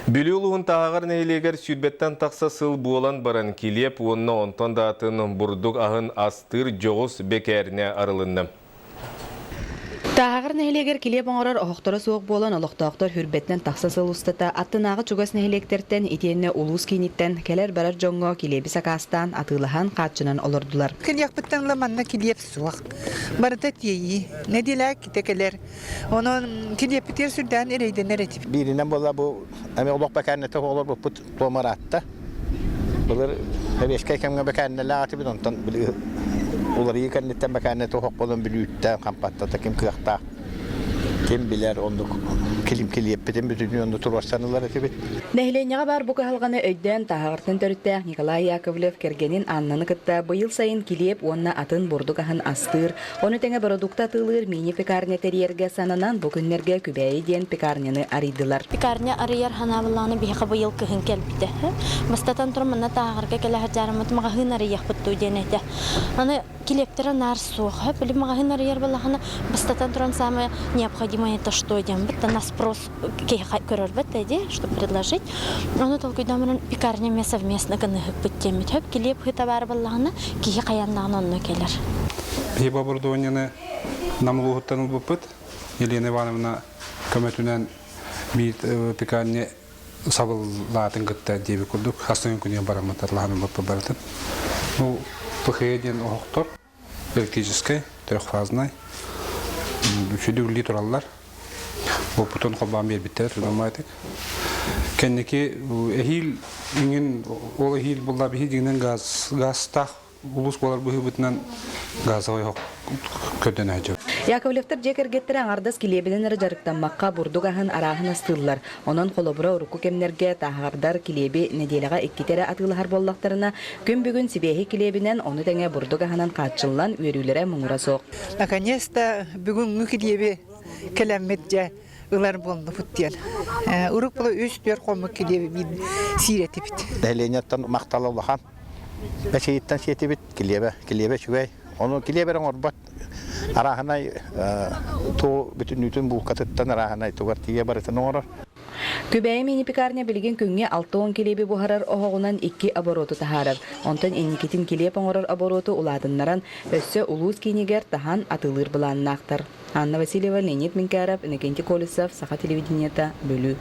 Білюлуғын тағағар нәйлегер сүрбеттен тақса сыл буолан баран келеп, онына онтан датын бұрдық ағын астыр жоғыз бекәріне арылынды. Тағыр нәйлегер келеп оңырар оқтары соқ болан олықтақтар хүрбеттен тақса сыл ұстата аттынағы чугас нәйлектерттен етеніне улус кейниттен келер барар жоңға келебі сақастан атылыған қатшынан олырдылар. Келек бұттанла манна келеп суақ. Барыда тейі, нәделәк кетекелер. Оның келеп бітер сүрден әрейден әретіп. Бірінен бола бұл, әме олық бәкәрнеті олар бұл бұт томаратта. Бұлар әбешкай кәмге бәкәрнелі аты біз онтан білі. Олар екенлеттен бәкәрнеті оқ болын білуітті қампаттата кем күйақта. Кем білер онды келім келеп бітен бүтін онды тұрварсанылар әті бет. Нәйленеға бар бұқы қалғаны өйден тағағыртын төрітті Николай Яковлев кергенін аннаны кытта бұйыл сайын келеп онына атын бұрдық ағын астыр. Оны тәңі продукта тылыр мини пекарня терьерге сананан бүкінлерге күбәйі ден пекарняны аридылар. Пекарня арияр ханабыланы бейқі бұйыл күхін кәлбіді. Бастатан тұрмына тағырға кәлі жарымыт мағағын арияқ бұтту ден әді. Аны келептері нар соғы, білі мағағын арияр балағаны бастатан тұран самы необходимо это что дем. Это на спрос көрір бәттәде, что предложить. Оны толкүйдамырын пекарняме совместно кынығық бүттемет. Хөп келеп хыта бар балағаны кейі қаяннағын онны келер. Пейба бұрдуыняны намылу ғыттаныл бұппыт. Елена Ивановна көмәтінен бір пекарня сабыллатын ғытта дебі күрдік. Хастығын күнен бараматарлағаны бұппы бардын. Бұл пұхейден оқтор, электрической, трехфазной. Үшеді үлі тұралылар. Бұл бұтын қолбан бербіттер, тұрдамайтық. Кәнеке әхил, ол әхил бұлда бейі дегенен газтақ улус болар бұхы бұтынан газы ойық көден әжі. Яковлевтер жекергеттері аңардас келебінен әрі жарықтанмаққа бұрдық ағын арағын астылылар. Онын қолыбыра ұрыққы кемнерге тағардар келебі неделіға еккетері атылығар боллақтарына күн бүгін сибейхи келебінен оны тәңе бұрдық ағынан қатшылан өрілері мұңыра соқ. Наконец-то бүгінгі келебі кәләмет жа ылар болны бұттен. Ұрық бұлы өз-төр қомы келебі бейін сиреті біт. Дәленеттен мақталы олақан. Бәшейттен сеті біт, келебе шүгәй. Оны келеберін орбат. Араханай то бүтін үтін бұл қатыттан араханай туғар тие барытын оңырыр. Күбәйі мені пекарня білген күнге 6-10 келебі бұхарар оғығынан 2 обороты тахарар. Онтан енекетін келеп оңырыр обороты уладыннаран өссі улуыз кейнегер тахан атылыр бұланын ақтар. Анна Васильева, Леонид Минкаров, Иннокентий Колесов, Саха телевидениета, Бөлі.